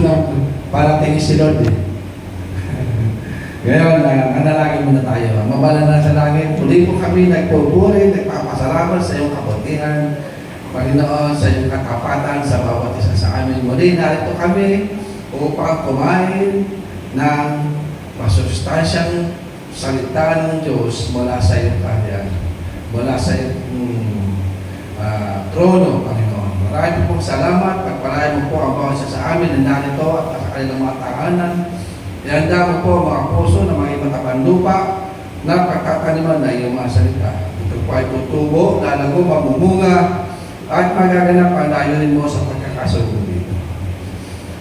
na parating si Lord eh. Ngayon, nanalangin muna tayo. Mabalan na sa langit, muli po kami nagpupuri, nagpapasalamat sa iyong kabutihan, Panginoon, sa iyong katapatan sa bawat isa sa amin. Muli, narito kami upang kumain ng masustansyang salita ng Diyos mula sa iyong kaharian, mula sa iyong trono, Panginoon. Maraming pong salamat, pagpalain mo po ang bawat isa sa amin na narito at sa kanilang mga tahanan. Ihanda mo po mga puso na mga matapan lupa na pagtataniman na iyong mga salita. Ito po ay tutubo, lalago, mamumunga, at magaganap ang layunin mo sa pagkakasunod dito.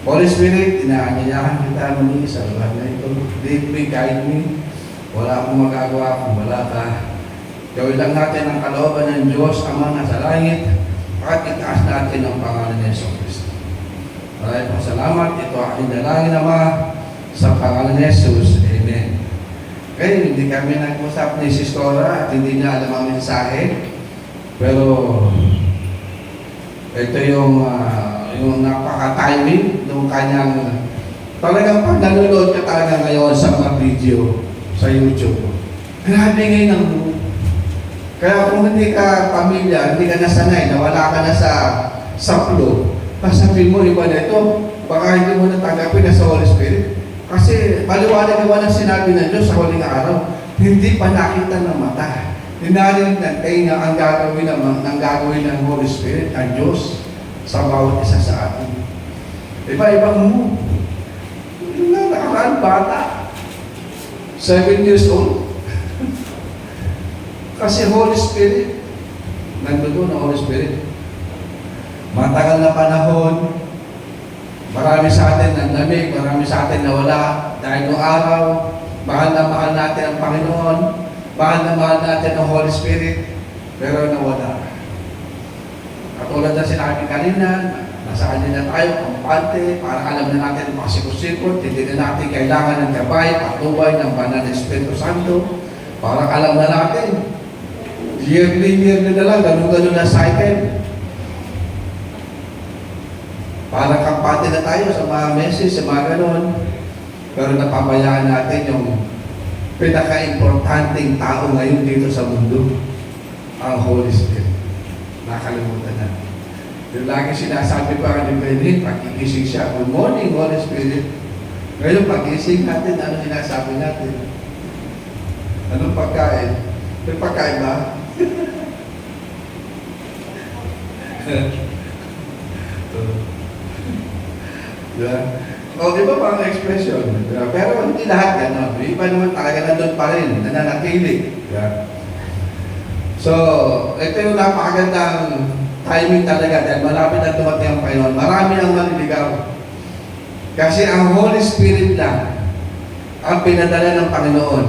Holy Spirit, inaanyayahan kita muli sa lugar na ito. Lead me, guide me. Wala akong magagawa kung wala ka. Gawin lang natin ang kalooban ng Diyos, Ama na sa langit, at itaas natin ang pangalan ng Yesus Kristo. Maraming po salamat. Ito aking dalangin, Ama, sa pangalan ni Jesus. Amen. Okay, hindi kami nag-usap ni Sistora at hindi niya alam ang mensahe. Pero ito yung napaka-timing ng kanyang talagang pag nanonood ka talaga ngayon sa mga video sa YouTube. Grabe ngayon ang kaya kung hindi ka pamilya, hindi ka nasanay, nawala ka na sa flow, sasabihin mo iba na ito, baka hindi mo natanggapin na sa Holy Spirit. Kasi maliwanag naman ang sinabi ng Diyos sa huling araw, hindi pa nakita ng mata. Hinarin ng tainga ang gagawin ng Holy Spirit, ang Diyos, sa bawat isa sa atin. Iba-ibang mo. Yung nakaraan bata, 7 years old. Kasi Holy Spirit, nandun ang Holy Spirit. Matagal na panahon, marami sa atin ang lamig, marami sa atin na wala. Dahil noong araw, mahal na mahal natin ang Panginoon, mahal na mahal natin ang Holy Spirit, pero nawala. Katulad na sinabi kanina, nasa kanya na tayo, kampante, para alam na natin ang pasikot-sikot, hindi na natin kailangan ng gabay, patubay ng Banal na Espiritu Santo, para alam na natin, yearly na lang, ganun-ganun na cycle. Para kampante na tayo sa mga message, sa mga ganon. Pero napabayaan natin yung pinaka-importanting tao ngayon dito sa mundo, ang Holy Spirit. Nakalimutan na. Yung lagi sinasabi pa ni Benny, pag-igising siya, good morning, Holy Spirit. Ngayon, pag-igising natin, ano sinasabi natin? Anong pagkain? May pagkain ba? Yeah. O, di ba pang expression? Yeah. Pero hindi lahat gano'n. Iba naman talaga nandun pa rin, nananatilig. Yeah. So, ito yung napakagandang timing talaga dahil malapit na dumating ang Panginoon. Marami ang maliligaw. Kasi ang Holy Spirit lang ang pinadala ng Panginoon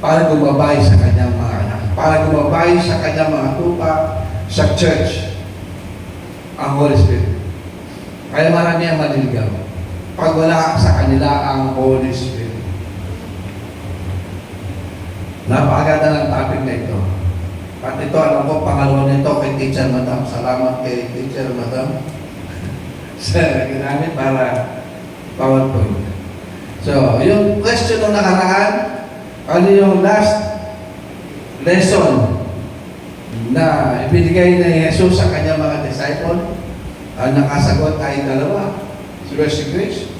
para gumabay sa kanyang mga anak, para gumabay sa kanyang mga tupa, sa church. Ang Holy Spirit. Kaya marami ang maliligaw pag wala sa kanila ang Holy Spirit. Napakaganda ng topic na ito. At ito, alam ko, pangalawa nito kay Teacher Madam. Salamat kay Teacher Madam sa ginamit para PowerPoint. So, yung question ng nakaraan, ano yung last lesson na ibinigay ni Jesus sa kanyang mga disciple? Ang nakasagot ay dalawa. Si Grace.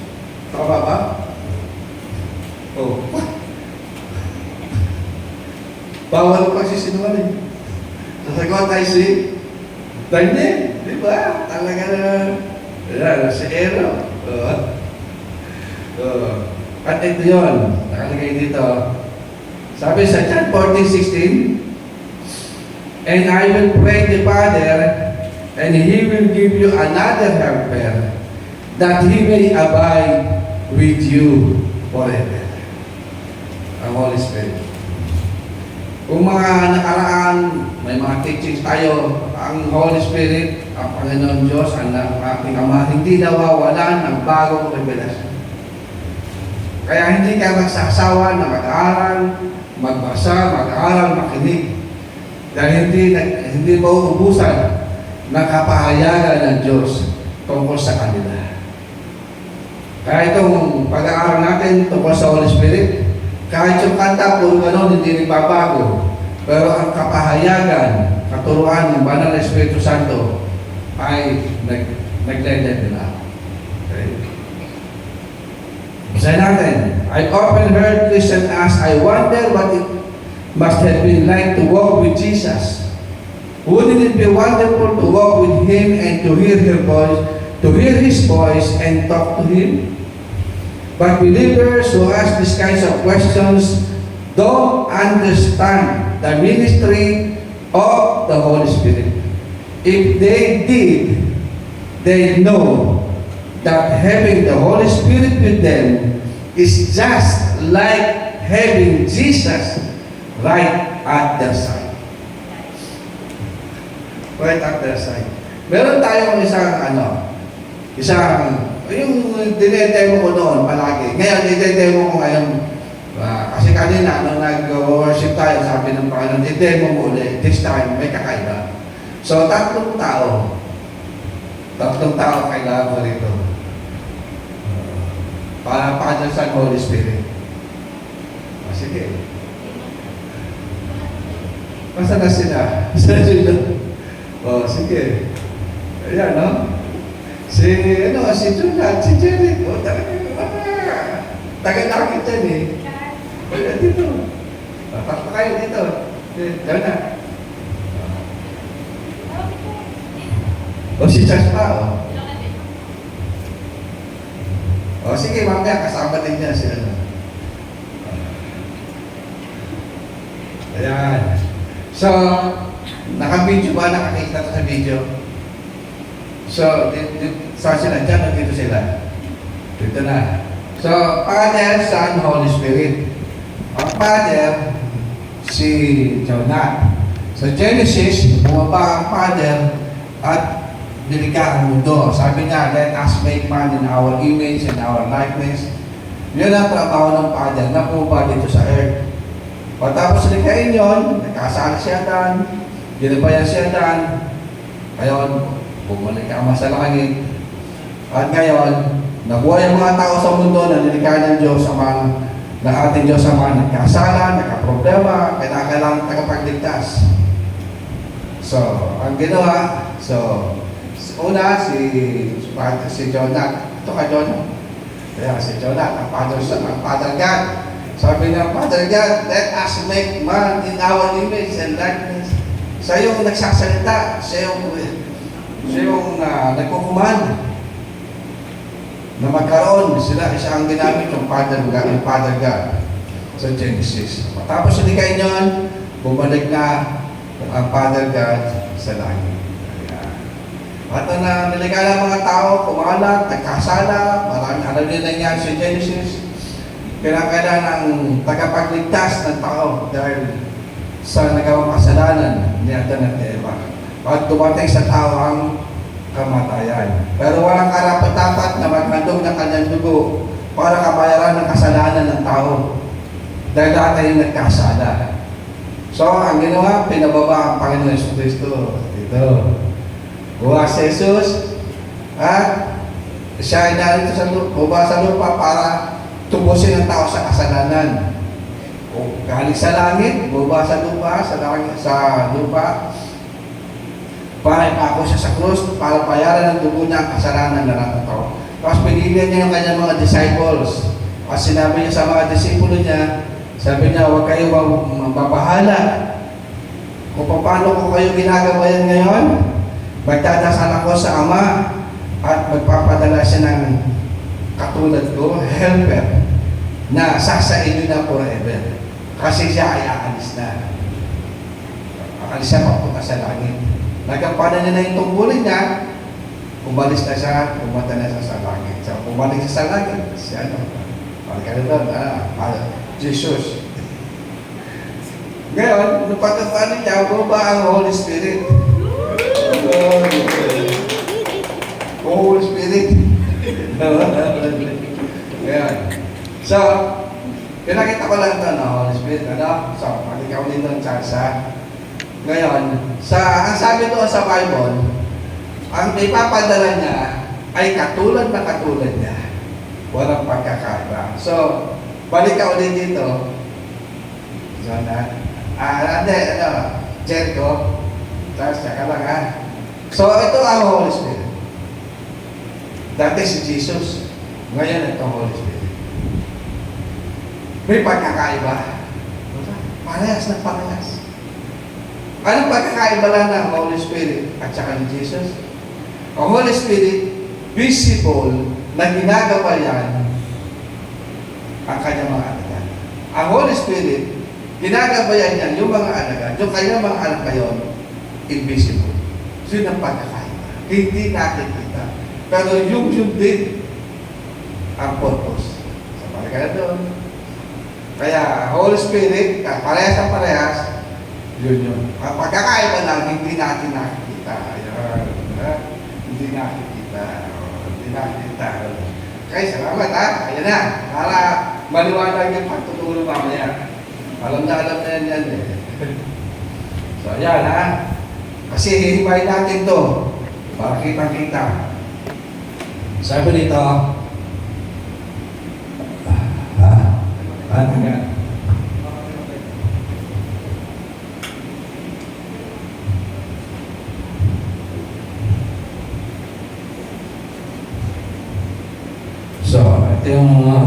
Tama ba? Oh. Bawal pa sinungaling. Sasagot ay si Daniel. Di ba? Talaga na si Aaron. At ito yun. Nakalagay dito. Sabi sa John 14:16, and I will pray the Father, and He will give you another helper, that He may abide with you forever. Ang Holy Spirit. Kung mga nakaraan, may mga teachings tayo, ang Holy Spirit, ang Panginoon Diyos, ang ating Ama, hindi nawawalan ng bagong revelasyon. Kaya hindi ka magsasawa na mag-aaral, magbasa, mag-aaral, makinig. Dahil hindi mauubusan ng kapahayagan ng Diyos tungkol sa kanila. Kaya itong pag-aaral natin tungkol sa Holy Spirit, kahit yung kanta, puro gano'n, hindi nagbabago. Pero ang kapahayagan, katuruan ng Banal na Espiritu Santo ay nag-blended nila. Okay? Basahin natin. I often heard Christians ask, I wonder what it must have been like to walk with Jesus. Wouldn't it be wonderful to walk with Him and to hear His voice and talk to Him? But believers who ask these kinds of questions don't understand the ministry of the Holy Spirit. If they did, they know that having the Holy Spirit with them is just like having Jesus right at their side. Right at their side. Meron tayong yung dinedemo ko noon palagi. Ngayon, dinedemo ko ngayon. Kasi kanina, nung nag-worship tayo, sabi ng Panginoon, dinedemo mo ulit. This time, may kakaiba. So, tatlong tao kailangan ko rito. Para Father, Son, Holy Spirit. Sige. Basta na sila. Sige. Ayan, no? Si Julian, si Jerry, taga-langit yan eh. Wala dito. Tatakpa kayo dito. Diyan na. Si Charles pa, sige, mamaya, kasama din niya si Ayan. So, naka-video ba? Nakakita sa video? So, saan sila? Diyan o dito sila? Dito na. So, Father, Son, Holy Spirit. Ang Father, si Jonah. Sa Genesis, bumaba ang Father at nilikha ang mundo. Sabi niya, let us make man in our image and our likeness. Yun ang trabaho ng Father na bumaba dito sa earth. Patapos nilikhain yun, nakasala si Adan, ginabayan si Adan, ngayon, bumalik ang sa langit. At ngayon, nabuhay ang mga tao sa mundo na nilikha ng Diyos sa mga ating Diyos sa mga nagkasala, nagkaproblema, kailangan tagapagligtas. So, ang ginawa, una, si Jonah. Ito ka, Jonah. Kaya si Jonah, ang Father God. Sabi niya, Father God, let us make man in our image and likeness. Siya yung nagsasalita, siya yung nagkukuman na magkaroon sila ang ginamit yung Father God sa Genesis. Matapos nilikhain yun, bumalik na ang Father God sa langit. At na nilikha ng mga tao, kumalat, nagkasala, maraming alam din nangyari sa Genesis. Kailangan ng tagapagligtas ng tao dahil sa nagawang kasalanan ni Adan at Eva. At dumating sa tao ang kamatayan. Pero walang karapat-dapat na maghandog ng kanyang dugo para kabayaran ng kasalanan ng tao. Dahil lahat ay nagkasala. So, ang ginawa, pinababa ang Panginoon Jesucristo. Ito. Buha si Jesus at siya ay narito sa lupa para tubusin ang tao sa kasalanan. O galing sa langit, buba sa lupa, sa lupa, para ipako siya sa krus, para bayaran ng dugo niya ang kasalanan na lahat ng tao. Tapos pinilihan niya yung kanyang mga disciples. At sinabi niya sa mga disipulo niya, sabi niya, huwag kayo mababahala. Kung paano ko kayo ginagabayan ngayon, magdadasal ako sa Ama at magpapadala siya ng katulad ko, helper, na sasain nyo na forever. Kasi siya ay aalis na. Aalis siya papunta sa langit. Nagampanan niya na yung tungkulin niya, umalis na siya, pumunta na siya sa langit. So, umalik siya sa langit, siya Jesus. Ngayon, nung pagkapanin niya, bumaba ang Holy Spirit. Holy Spirit. Ngayon. So, pinakita ko lang ito, Holy Spirit, So, pag-ikaw din doon, Charles, ngayon, ang sabi doon sa Bible, ang ipapadala niya ay katulad na katulad niya. Walang pagkakaiba. So, balik ka ulit dito. So, Jericho. Tapos, saka lang ha. So, ito ang Holy Spirit. Dati si Jesus. Ngayon, ito ang Holy Spirit. May pagkakaiba. Parehas na parehas. Anong pagkakaiba lang ng Holy Spirit at saka ni Jesus? Ang Holy Spirit, visible na ginagabayan ang kanyang mga alagad. Ang Holy Spirit, ginagabayan niya yung mga alagad, yung kanyang mga anak ngayon, invisible. So yun ang pagkakaiba. Hindi nakikita. Pero yung din ang purpose. So parang doon. Kaya Holy Spirit, parehas ang parehas, yun. Ang pagkakaiba lang, hindi natin nakikita. Hindi nakikita. Okay, salamat ha. Ayan na. Para maliwanag yung pagtutulong mamaya. Alam na yan eh. So, ayan ha. Kasi hihimay natin to para kitang-kita. Sabi nito, So, ito yung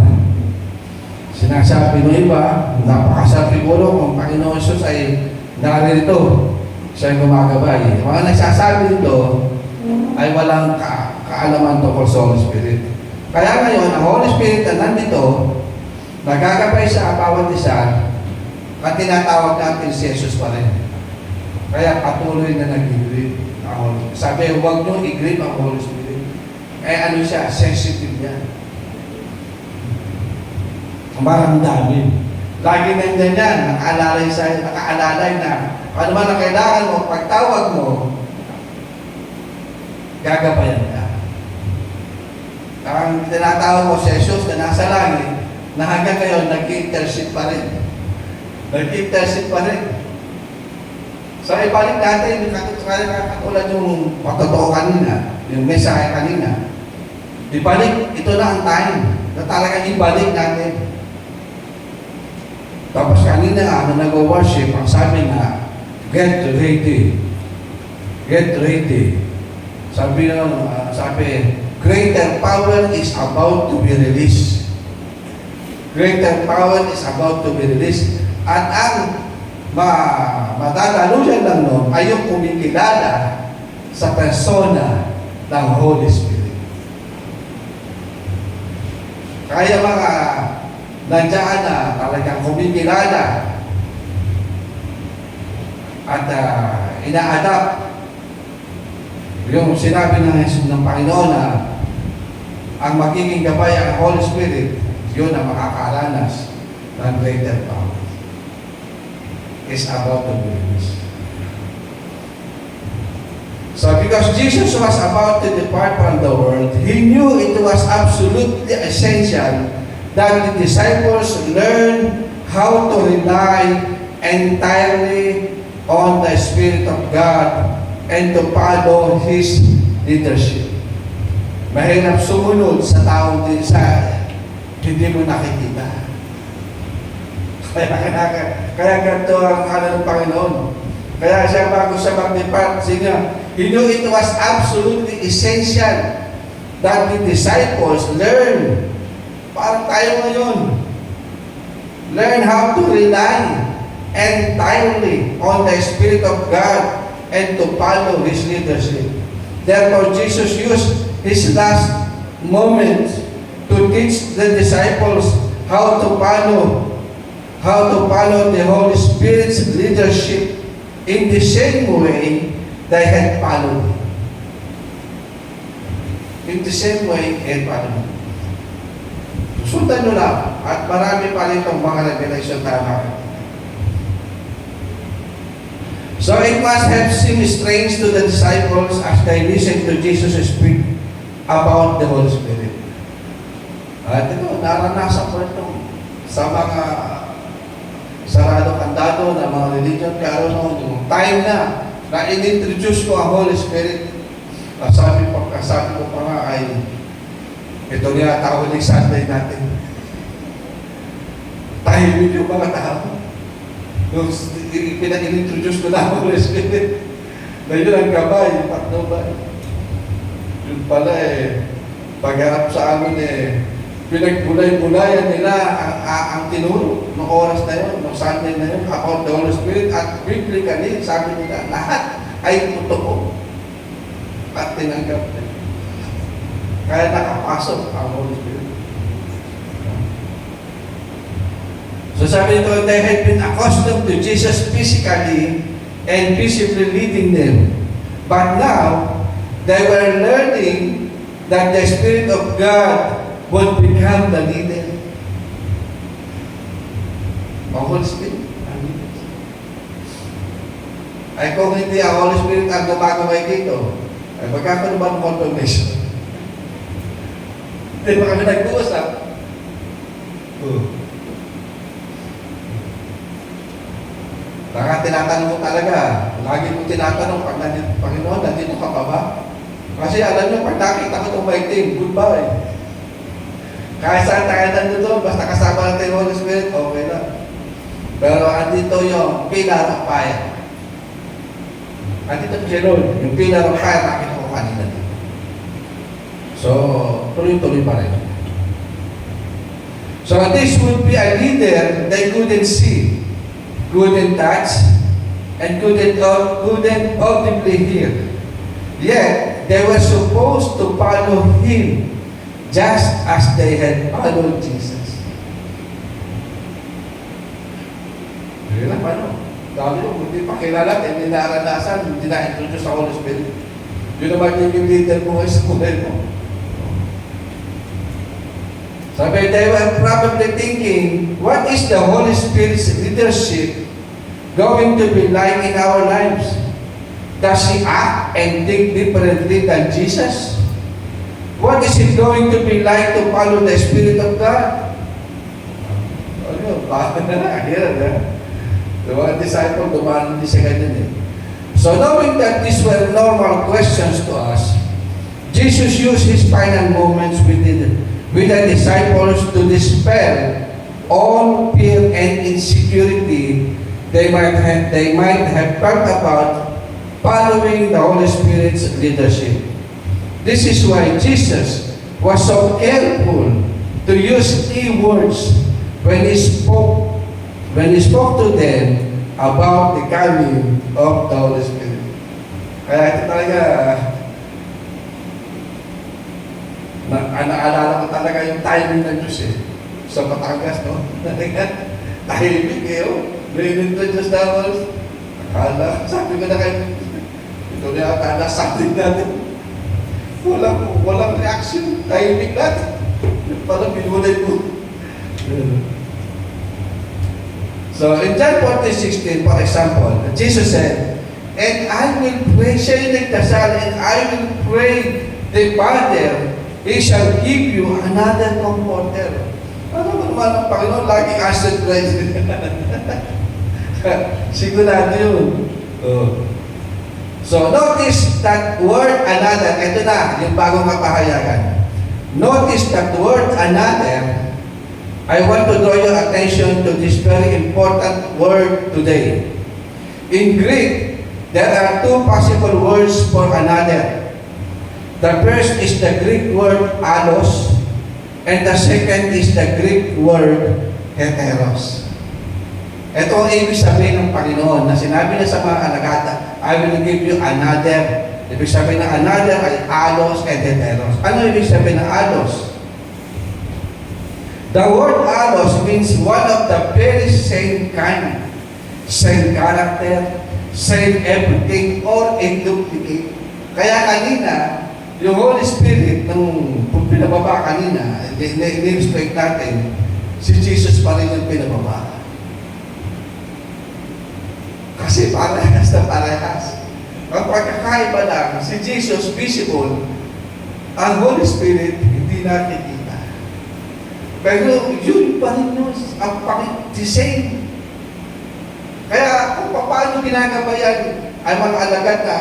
sinasabi ng iba, napakasarigulo kung Panginoon Jesus ay naririto. Siya ay gumagabay. Yung mga nagsasabi nito ay walang kaalaman tungkol sa Holy Spirit. Kaya ngayon, ang Holy Spirit na nandito, nagagabay sa bawat isa, at tinatawag natin si Jesus pa rin. Kaya patuloy na nag-grip ang Holy Spirit. Sabi, huwag nyo i-grip ang Holy Spirit. Ano siya, sensitive niya. Maramdamin. Lagi nandiyan yan, nakaalalay na ano man ang kailangan mo, pagtawag mo, gagabayan ka. Ang tinatawag mo si Jesus na nasa langit, na hanggang ngayon, nag-intercede pa rin. Nag-intercede pa rin. So, ibalik natin, katulad yung patotoo kanina, yung mensahe kanina. Ibalik, ito na ang time na talagang ibalik natin. Tapos kanina na nag-worship, ang sabi na, get ready. Get ready. Sabi, greater power is about to be released. Greater power is about to be released. At ang madadaluyan lang nun ay yung kumikilala sa persona ng Holy Spirit. Kaya mga nandiyan na talagang kumikilala at ina-adapt yung sinabi ng Panginoon na ang magiging gabay ang Holy Spirit, yun ang makakaranas ng greater power. Is about to be released. So because Jesus was about to depart from the world, He knew it was absolutely essential that the disciples learn how to rely entirely on the Spirit of God and to follow His leadership. Mahirap sumunod sa taong hindi mo nakikita. Kaya ganito ang ng Panginoon. Kaya siya bago siya mag-depart, He knew it was absolutely essential that the disciples learn. Parang tayo ngayon. Learn how to rely entirely on the Spirit of God and to follow His leadership. Therefore, Jesus used His last moments to teach the disciples how to follow the Holy Spirit's leadership in the same way they had followed Him. In the same way they had followed Him. Sundan nyo lang at marami pa rin itong mga revelation tayo. So it must have seemed strange to the disciples as they listened to Jesus speak about the Holy Spirit. At ito, naranasan ko ito sa mga sarado kandado na mga religion, kaya yung time na in-introduce ko ang Holy Spirit, sabi ko pa nga ay Ito niya tawag ng Sunday natin. Tahimik yung mga tao. Nung pinag-introduce ko na ang Holy Spirit, na yun ang gabay, yung patnubay. Yun pala pagharap sa amin pinagbulay-bulayan nila ang tinuro ng oras na yun, ng Sunday na yun, about the Holy Spirit, at biblically, sabi nila, lahat ay totoo at tinanggap nila. Kaya nakapasok ang Holy Spirit. So sabi nito, they had been accustomed to Jesus physically and visibly leading them. But now, they were learning that the Spirit of God would become the leader. Ang Holy Spirit, ang leader. Ay kung hindi ang Holy Spirit ang gumagaway dito, ay magkakaroon ba ng confirmation? Hindi ba kami nag-uusap? Baka tinatanong mo talaga, lagi mo tinatanong, Panginoon, nandito ka pa ba? Kasi alam niyo, pag nakita ko itong maitim, goodbye. Kahit saan tayo nandito, basta kasama natin yung Holy Spirit, okay lang. Pero andito yung pillar of fire. Andito po si Lord, yung pillar of fire, nakita ko kanina dito. So, tuloy-tuloy pa rin. So, this would be a leader they couldn't see, couldn't touch, and couldn't audibly hear. Yet, they were supposed to follow Him just as they had followed Jesus. Hindi lang paano. Dami mo, hindi pa kilala, hindi naranasan, hindi na-introduce sa Holy Spirit. Yun naman yung leader mo sa kulay mo. Sabi, they were probably thinking, what is the Holy Spirit's leadership going to be like in our lives? Does He act and think differently than Jesus? What is it going to be like to follow the Spirit of God? Ano, bakit na hirap na? The mga disciple, dumaan din siya ganyan So knowing that these were normal questions to us, Jesus used His final moments with the disciples to dispel all fear and insecurity they might have felt about following the Holy Spirit's leadership. This is why Jesus was so careful to use key words when He spoke to them about the coming of the Holy Spirit. Kaya ito talaga, naalala ko talaga yung timing ng Diyos sa Batangas, no? Tahimik Minute na Diyos na akala, sabi ko na kayo, ito na akala sa atin natin. Walang reaction. Tahimik natin. Parang binulay po. So, in John 14:16, for example, Jesus said, and I will pray, siya yung nagdasal, and I will pray the Father, He shall give you another comforter. Ano naman ang Panginoon? Laging answered prayer. Sigurado yun. So, notice that word another. Ito na, yung bagong kapahayagan. Notice that word another. I want to draw your attention to this very important word today. In Greek, there are two possible words for another. The first is the Greek word allos, and the second is the Greek word heteros. Ito ang ibig sabihin ng Panginoon na sinabi niya sa mga alagata, I will give you another. Ibig sabihin ng another ay allos and heteros. Ano ibig sabihin ng allos? The word allos means one of the very same kind, same character, same everything, or a duplicate. Kaya kanina, yung Holy Spirit, nung pinababa kanina, in-illustrate natin, si Jesus pa rin yung pinababa. Kasi parehas na parehas. Ang pagkakaiba lang, si Jesus visible, ang Holy Spirit hindi nakikita. Pero yun pa rin yun, the same. Kaya kung paano ginagabayan ang mga alagad na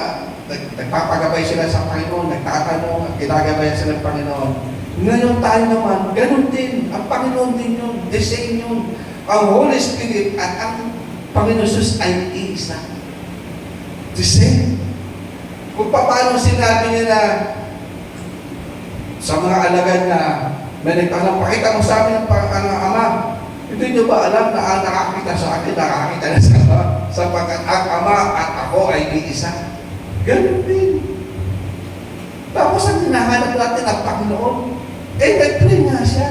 nagpapagabay sila sa Panginoon, nagtatanong, ginagabayan sila ng Panginoon, Ngayon tayo naman, ganun din. Ang Panginoon din yun. The same yun. Ang Holy Spirit at ang Panginoon Jesus ay isa. The same. Kung paano sinabi niya na sa mga alagad na may nagtanong, pakita mo sa amin ang Ama. Hindi nyo ba alam na nakakita sa akin, nakakita na sa Ama, sapagkat ang Ama at ako ay iisa. Ganun din. Tapos ang hinahanap natin ang Panginoon, nag-pray nga siya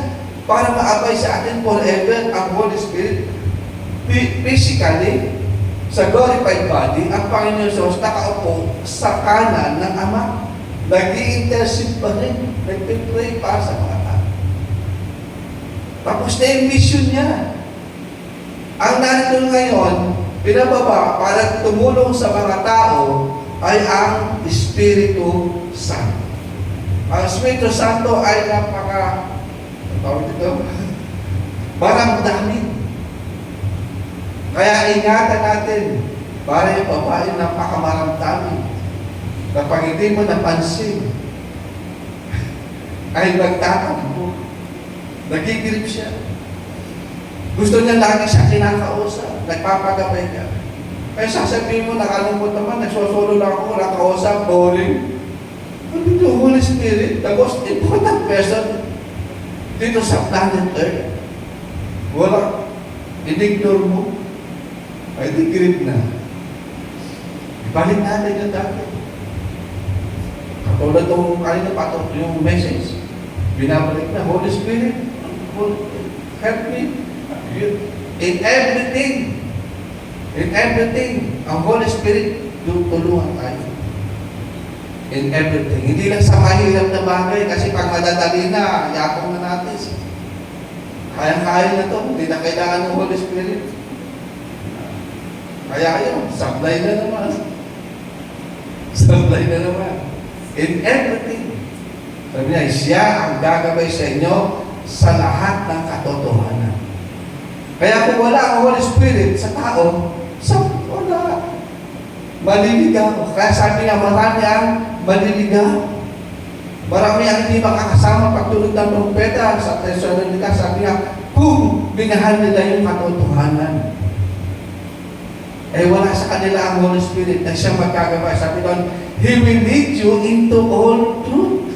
para maabay sa atin forever ang Holy Spirit. Physically, sa glorified body, ang Panginoon Jesus nakaupo sa kanan ng Ama. Nag-i-intercede pa rin. Nag-pray para sa mga tao. Tapos na yung mission niya. Ang nandun ngayon, pinababa para tumulong sa mga tao ay ang Espiritu Santo. Ang Espiritu Santo ay maramdamin. Kaya ingatan natin para yung babae napakamaramdamin. Kapag hindi mo napansin, ay nagtatampo. Nagigirip siya. Gusto niya lagi siya kinakausap. Nagpapagabay ka. Kaya sasabihin mo, nakalungkot naman, nagsosolo lang ako, nakausap, boring. Ano yung Holy Spirit, the most important person dito sa planet Earth? Wala. Inignore mo. Ay, di-grip na. Ibalik natin yung dati. Katulad itong kanina pa yung message. Binabalik na, Holy Spirit, help me. In everything. In everything. Ang Holy Spirit, tulungan tayo. In everything. Hindi lang sa mahirap na bagay, kasi pag madadali na, yakong na natin. Kaya-kaya na to, hindi na kailangan ng Holy Spirit. Kaya yun, supply na naman. Supply na naman. In everything. Sabi niya, siya ang gagabay sa inyo sa lahat ng katotohanan. Kaya kung wala ang Holy Spirit sa tao, wala. Maliligaw. Kaya sabi niya, marami ang maliligaw. Marami ang hindi makakasama pagtulog ng trumpeta sa Thessalonica. Sabi niya, kung binahal nila yung katotohanan, wala sa kanila ang Holy Spirit na siyang magkagabay. Sabi doon, He will lead you into all truth.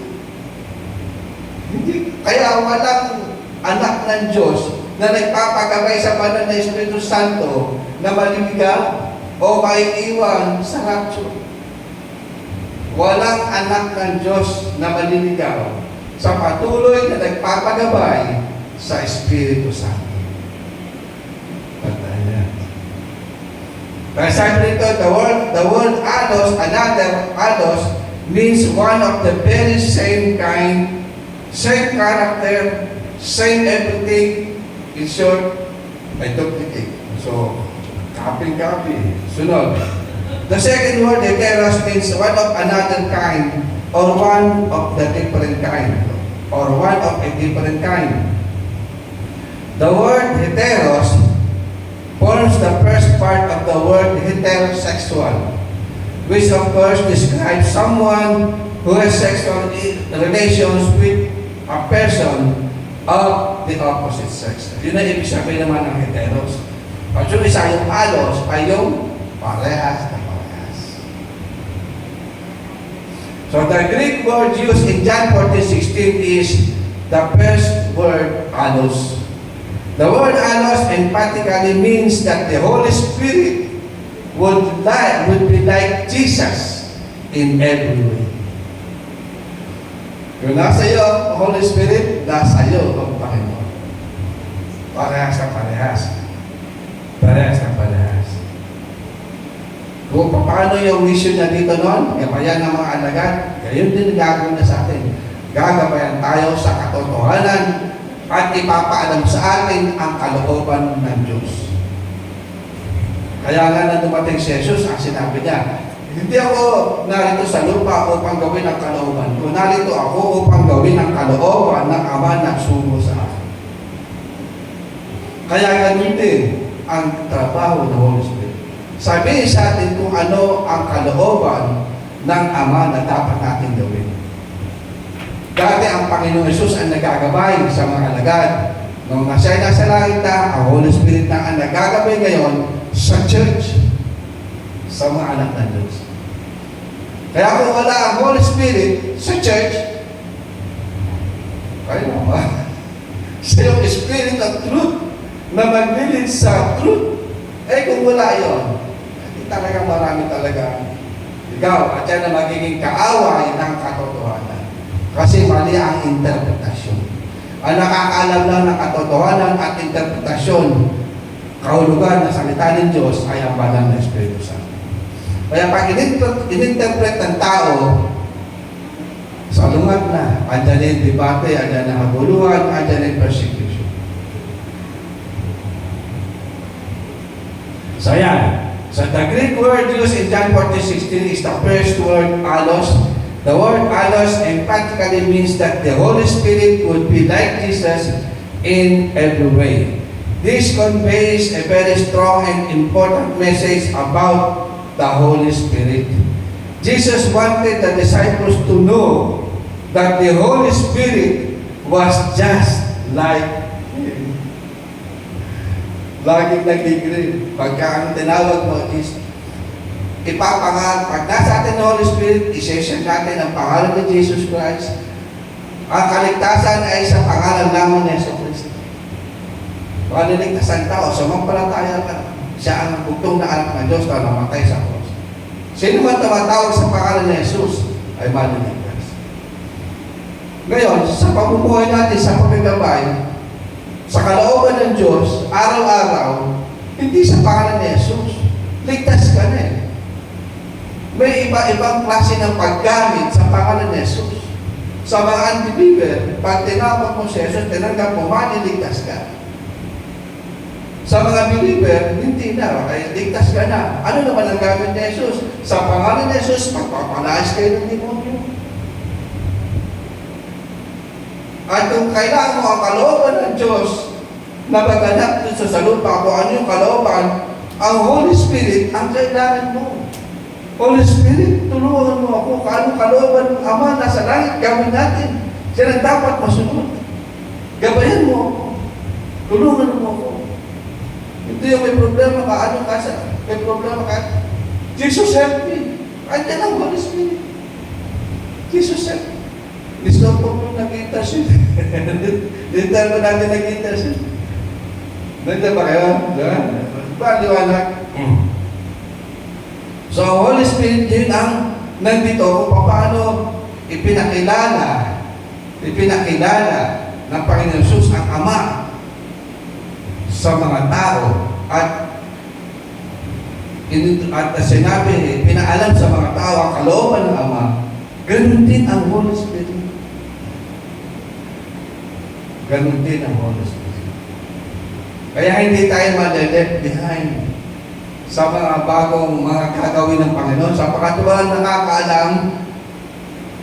Kaya walang anak ng Diyos na nagpapagabay sa banal na Espiritu Santo na maliligaw o maiiwan sa rapture. Walang anak ng Diyos na maliligaw sa patuloy na nagpapagabay sa Espiritu Santo. Kaya sabi nito, the word ados, another ados, means one of the very same kind, same character, same everything. In short, I took the cake. So, copy. Sunod. The second word, heteros, means one of another kind, or one of the different kind, or one of a different kind. The word heteros forms the first part of the word heterosexual, which of course describes someone who has sexual relations with a person of the opposite sex. Yun na ibig sabihin naman ng heteros. At yung isa yung alos ay yung parehas na parehas. So the Greek word used in John 14:16 is the first word alos. The word alos emphatically means that the Holy Spirit would be like Jesus in every way. Kung nasa iyo, Holy Spirit, nasa iyo ang Panginoon. Parehas na parehas. Parehas na parehas. Kung paano yung mission niya dito noon, gabayan ng mga alagad, gayon din gagawin na sa atin. Gagabayan tayo sa katotohanan at ipapaalam sa atin ang kalooban ng Diyos. Kaya nga na dumating si Jesus, ang sinabi niya, hindi ako narito sa lupa upang gawin ang kalooban ko. Narito ako upang gawin ang kalooban ng Ama na sumo sa akin. Kaya ganun din ang trabaho ng Holy Spirit. Sabihin sa atin kung ano ang kalooban ng Ama na dapat natin gawin. Dati ang Panginoon Yesus ang nagagabay sa mga alagad. Nung siya nasa langit na, ang Holy Spirit na ang nagagabay ngayon sa church, sa mga anak ng Diyos. Kaya kung wala ang Holy Spirit sa church, kaya naman, siya yung Spirit of Truth na maglilid sa truth. Kung wala yun, hindi talaga marami talaga ikaw at yan na magiging kaaway ng katotohanan. Kasi mali ang interpretasyon. Ang nakakaalam lang ng katotohanan at interpretasyon, kahulugan na salita ng Diyos ay ang banal na Espiritu Santo. Kaya pag in-interpret ng tao, salungat na, andyan na yung debate, andyan na kabuluhan, andyan na yung persecution. So yan. So the Greek word used in John 14:16 is the first word, allos. The word allos emphatically means that the Holy Spirit would be like Jesus in every way. This conveys a very strong and important message about the Holy Spirit. Jesus wanted the disciples to know that the Holy Spirit was just like Him. Laging nag-degree. Pagka ang tinawag mo is ipapangalan. Pag nasa atin ng Holy Spirit, isesyon natin ang pangalan ni Jesus Christ. Ang kaligtasan ay sa pangalan lamang ni Jesus Christ. Kung niligtasan tao, sumampalataya ka, siya ang bugtong na anak ng Diyos na namatay sa cross. Sino man tumatawag sa pangalan ni Jesus ay maliligtas. Ngayon, sa pamumuhay natin sa pagkagabay, sa kalooban ng Diyos, araw-araw, hindi sa pangalan ni Jesus. Ligtas ka na eh. May iba-ibang klase ng paggamit sa pangalan ni Jesus. Sa mga unbeliever, pag tinawag mo si Jesus, tinanggap mo, maliligtas ka. Sa mga believer, hindi na. Kaya ligtas ka na. Ano naman ang gamit ni Jesus? Sa pangalan ni Jesus, magpapalayas kayo ng demonyo. At kung kailangan mo ang kalooban ng Diyos na maganap dun sa lupa, kung ano yung kalooban, ang Holy Spirit ang kailangan mo. Holy Spirit, tulungan mo ako. Kung anong kalooban ng Ama nasa langit, gawin natin. Siya ang dapat masunod. Gabayan mo ako. Tulungan mo ako. Ito yung may problema ka. Ano ka sa? May problema ka. Jesus help me. Andiyan ang Holy Spirit. Jesus help me. Gusto ko po nag-intercede. Dito mo natin nag-intercede. Nandiyan ba kayo? Liwanag. So, Holy Spirit din ang nandito kung paano ipinakilala ng Panginoon Jesus ang Ama sa mga tao at sinabi, pinaalam sa mga tao ang kalooban ng Ama. Ganun din ang Holy Spirit. Ganun din ang Holy Spirit. Kaya hindi tayo ma-left behind sa mga bagong mga gagawin ng Panginoon, sapagkat walang nakakaalam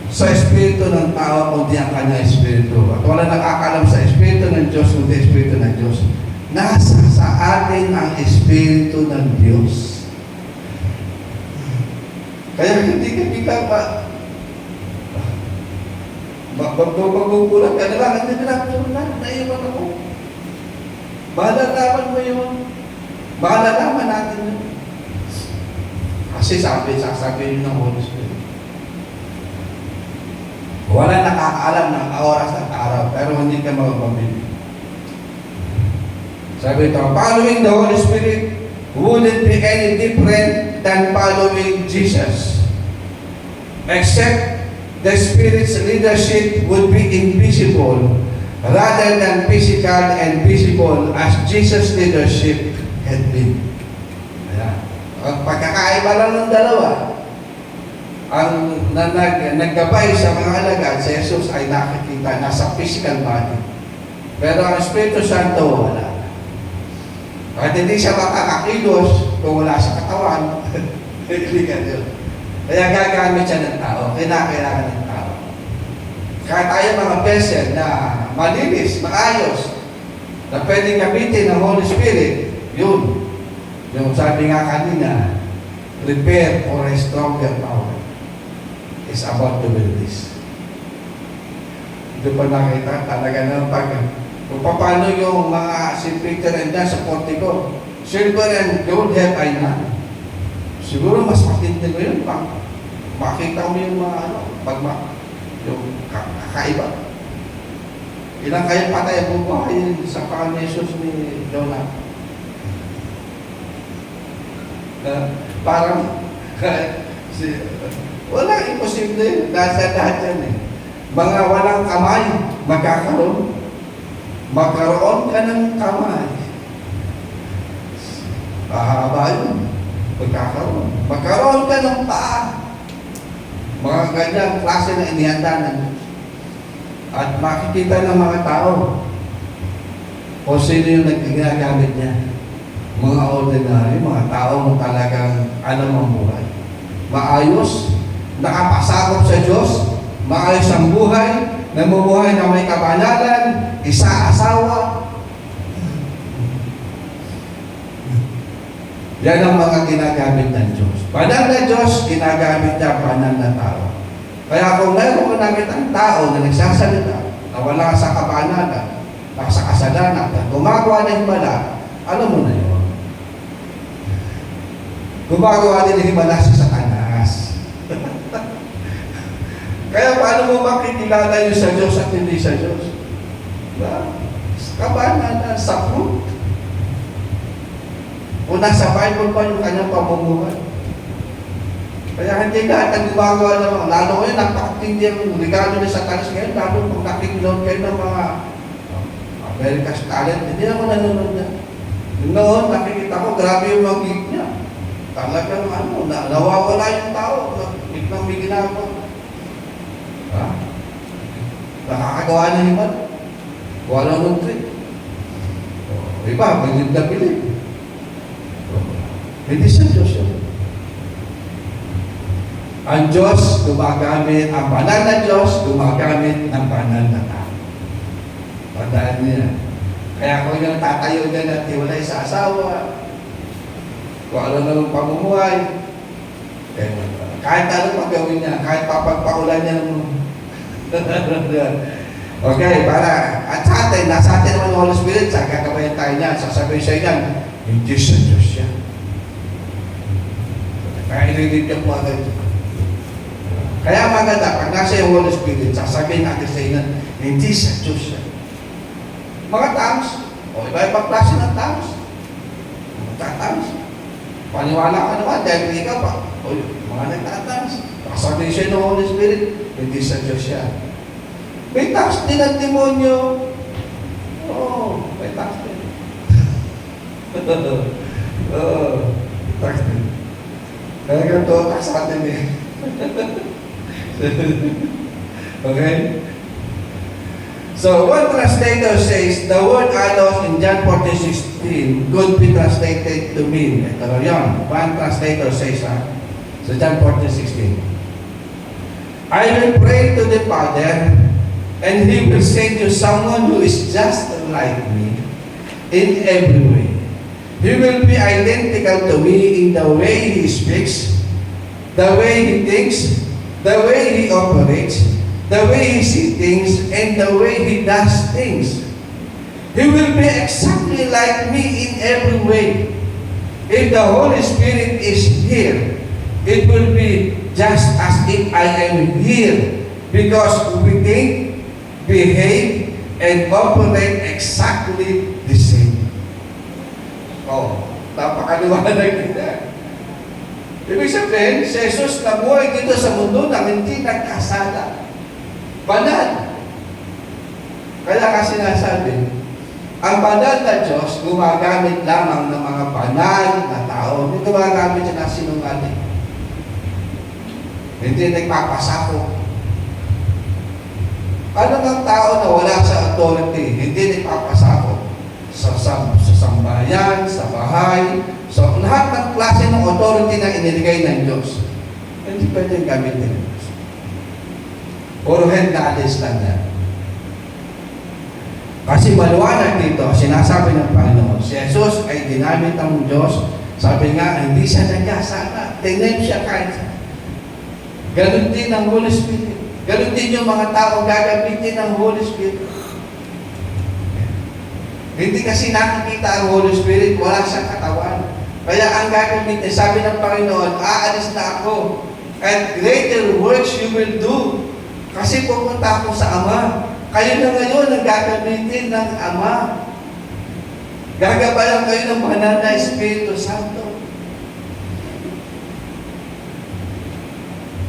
sa Espiritu ng tao kundi ang kanyang Espiritu. At walang nakakaalam sa Espiritu ng Diyos kundi Espiritu ng Diyos. Nasa sa atin ang Espiritu ng Diyos. Kaya hindi ka bigla pa magbubulat ka na lang, hindi na naiwan ako. Malalaman mo yun. Malalaman natin yun. Kasi sasabihin ng Holy Spirit. Wala nakakaalam ng oras at araw, pero hindi ka magpapabili. Sabi ito, following the Holy Spirit wouldn't be any different than following Jesus. Except the Spirit's leadership would be invisible rather than physical and visible as Jesus' leadership had been. Ayan. Ang pagkakaiba lang ng dalawa, ang naggabay sa mga alagad, si Jesus ay nakikita, nasa physical body. Pero ang Espiritu Santo, wala. At hindi siya makakakilos kung wala sa katawan. Kaya gagamit siya ng tao, kinakailangan ng tao. Kaya tayo mga vessel na malinis, maayos, na pwedeng gamitin ng Holy Spirit, yun. Yung sabi nga kanina, prepare for a stronger power. Is about to build this. Hindi pa nakita, talaga ng kung paano yung mga si Peter and John sa portico. Silver and gold have I none. Siguro mas matindi ko yun, makita mo yung mga yung kakaiba. Ilang kaya patay ang bubuhayin sa pangalan ni Jesus ni Jonah. Parang walang imposible, nasa lahat yan eh. Mga walang kamay, magkakaroon. Magkaroon ka ng kamay. Mahaba yun. Magkaroon ka ng paa. Mga ganyang klase na inihanda ng Diyos. At makikita ng mga tao kung sino yung naggagamit niya. Mga ordinary, mga tao talagang alam ang buhay. Maayos, nakapasakop sa Diyos, maayos ang buhay, namumuhay na may kabanalan, isa-asawa. Yan ang mga ginagamit ng Diyos. Banal na Diyos, ginagamit niya banal na tao. Kaya kung mayroon ko nakita ang tao na nagsasalita, na wala sa kabanalan, sa kasalanan, at gumagawa ng himala, alam mo na yun. Gumagawa din ng himala si Satanas. Kaya paano mo makikilala yun sa Diyos at hindi sa Diyos? Kabanalan, sa fruit. Kung nasa Bible pa yung kanyang pamumuhay. Kaya hindi lahat ang gumagawa naman. Lalo ngayon, napakatindi ang regalo ni Satanas ngayon. Lalo kung nakikilood kayo ng mga America's Talent, hindi ako nanonood na. Noon, nakikita ko, grabe yung mga gig niya. Talagang nawawala yung tao. Biglang may ginagawa. Nakakagawa na iba. Wala nung trick. Iba, magiging nabilib. Hindi sa Diyos yun. Ang Diyos gumagamit, ang banal na Diyos gumagamit ng banal na tao. Tandaan niya. Kaya kung yung tatayo niya at hiwalay sa asawa, kung ano na ng pamumuhay, kahit anong magawin niya, kahit papagpakulan niya ng okay, para at sa atin, nasa atin naman yung Holy Spirit, sa gagabayan tayo niya, sasabihin siya yan, hindi sa Diyos yan. Kaya ililigyan mo agad. Kaya maganda, pag nasa yung Holy Spirit, sasabihin natin sa inyo, hindi sa Diyos yan. Mga tongues, o iba-ibang klase ng tongues. Magtatangs. Paniwala ka naman, dahil ikaw pa, o mga nagtatangs. Sasabihin siya ng Holy Spirit, hindi sa Diyos yan. May tongues din ang demonyo. Oo, may tongues din. Oo, tongues din. Kaya ganito, tongues sa atin eh. Okay? So, one translator says, the word alos in John 14:16 could be translated to mean. Ito yun. One translator says, so John 14:16, I will pray to the Father, and He will send you someone who is just like me in every way. He will be identical to me in the way He speaks, the way He thinks, the way He operates, the way He sees things, and the way He does things. He will be exactly like me in every way. If the Holy Spirit is here, it will be just as if I am here, because we think, behave, and operate exactly the same. Oh, napakaliwanag nila. Ibig sabihin, si Jesus nabuhay dito sa mundo na hindi nagkasala. Banal. Kaya kasi sinasabi, ang banal na Diyos gumagamit lamang ng mga banal na tao. Hindi gumagamit siya ng sinungaling. Hindi nagpapasako. Ano ng tao na wala sa authority, hindi nagpapasako sa sambayan, sa bahay, so lahat ng klase ng authority na iniligay ng Diyos, hindi pwedeng gamitin ng Diyos. Puro head knowledge lang yan. Kasi maliwanag dito, sinasabi ng Panginoon, si Jesus ay ginamit ng Diyos. Sabi nga, hindi siya nagkasala. Tiname siya kahit. Ganon din ang Holy Spirit. Ganun din yung mga tao gagamitin ng Holy Spirit. Hindi kasi nakikita ang Holy Spirit, wala siyang katawan. Kaya ang gagamitin, sabi ng Panginoon, aalis na ako, and greater works you will do. Kasi pupunta ako sa Ama. Kayo na ngayon ang gagamitin ng Ama. Gagabayan kayo ng banal na Espiritu Santo.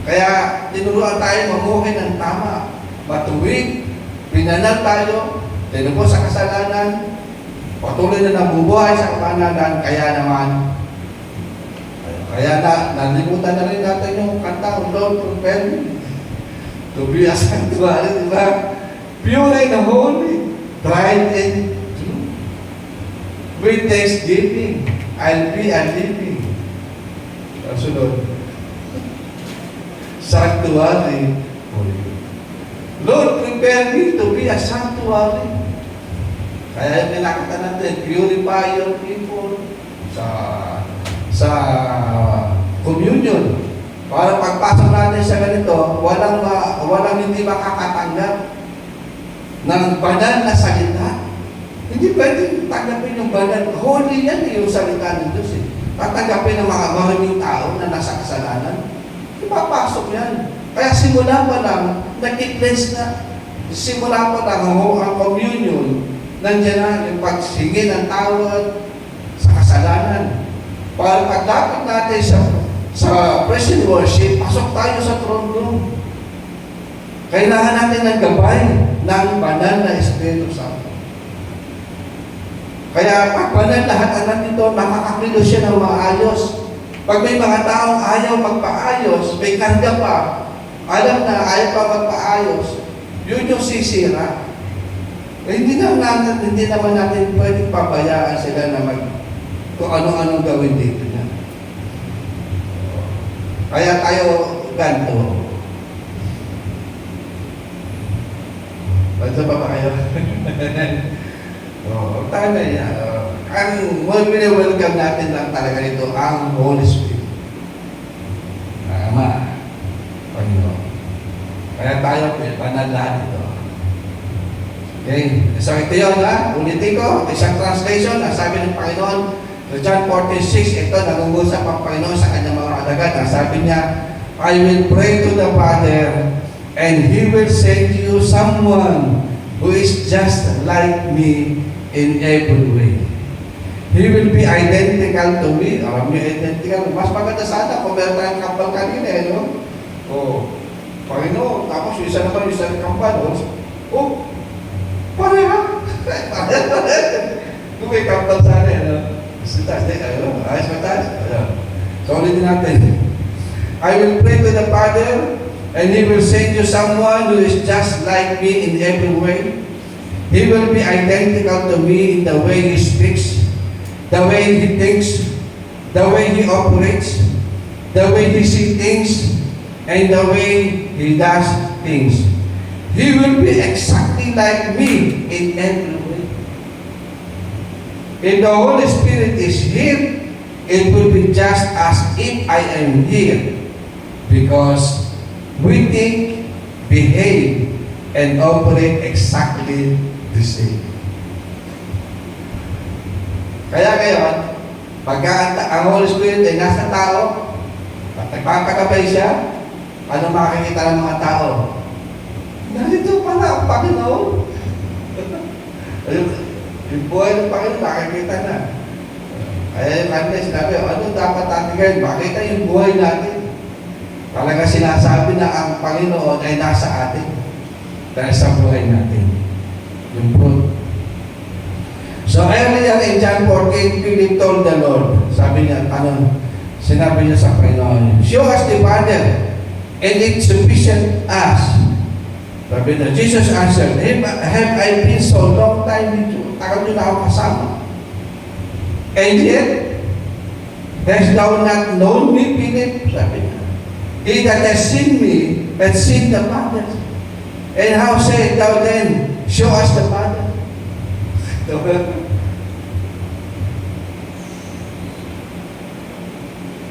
Kaya tinuruan tayo mamuhay ng tama, matuwid, pinanal tayo, tinubos sa kasalanan, patuloy na nabubuhay sa kapanalan, kaya nalimutan na rin natin yung kanta, Lord, prepare me to be a sanctuary, diba? Pure and holy, tried and true. With thanksgiving, I'll be a living. Sunod. Sanctuary, holy. Lord, prepare me to be a sanctuary. Kaya yung pinakita natin, purify your people sa communion. Para pagpasok natin sa ganito, walang hindi makakatanggap ng banal na salita. Hindi pwede tanggapin yung banal. Holy yan yung salita ng Diyos. Tatanggapin ng mga maraming tao na nasa kasalanan. Ipapasok yan. Kaya simula pa lang, nag-cleanse na. Simula pa lang ang communion. Nandiyan na yung pagsigin ng tawad sa kasalanan. Para pagdapat natin sa present worship, pasok tayo sa throne room. Kailangan natin ng gabay ng banal na Espiritu Santo. Kaya pag banal lahat natin ito, nakakakilos siya ng maayos. Pag may mga taong ayaw magpaayos, may karga pa, alam na ayaw pa magpaayos, yun yung sisira. Hindi naman natin pwedeng pabayaan sila na kung ano-anong gawin dito na. Kaya tayo ganito. Bansa pa ba kayo? Tayo na yan. Ang welcome natin lang talaga nito, ang Holy Spirit. Ama, Panginoon. Kaya tayo, banal lahat ito. Okay, so ito yun ha, ulitin ko, isang translation, sabi ng Panginoon, so John 14:6, ito, nangungusap ang Panginoon sa kanyang mga alagad. Sabi niya, I will pray to the Father, and He will send you someone who is just like me in every way. He will be identical to me. Alam niyo, identical. Mas maganda sana kung meron tayong kambal kanina, no? Panginoon, tapos yung isa naman, yung isa ng kambal. Pareha! Kung may kambal sana, ayos mataas. So, ulitin natin. I will pray to the Father, and He will send you someone who is just like me in every way. He will be identical to me in the way He speaks, the way He thinks, the way He operates, the way He sees things, and the way He does things. He will be exactly like me in every way. If the Holy Spirit is here, it will be just as if I am here, because we think, behave, and operate exactly the same. Kaya ngayon, pagka ang Holy Spirit ay nasa tao, at nagpapagabay siya, ano makikita ng mga tao? Narito pala ang Panginoon. Yung buhay ng Panginoon, nakikita na. Kaya yung kanila sinabi, ano dapat natin gawin? Makita yung buhay natin. Talaga sinasabi na ang Panginoon ay nasa atin. Dahil sa buhay natin. Yung fruit. So earlier in John 14, Philip told the Lord, sabi niya, sinabi niya sa Panginoon, show us the Father, and it's sufficient us. Sabi na, Jesus answered, have I been so long time with you? Tagal nyo na ako kasama. And yet, hast thou not known me, Philip? Sabi niya. He that has seen me, has seen the Father. And how say thou then, show us the Father?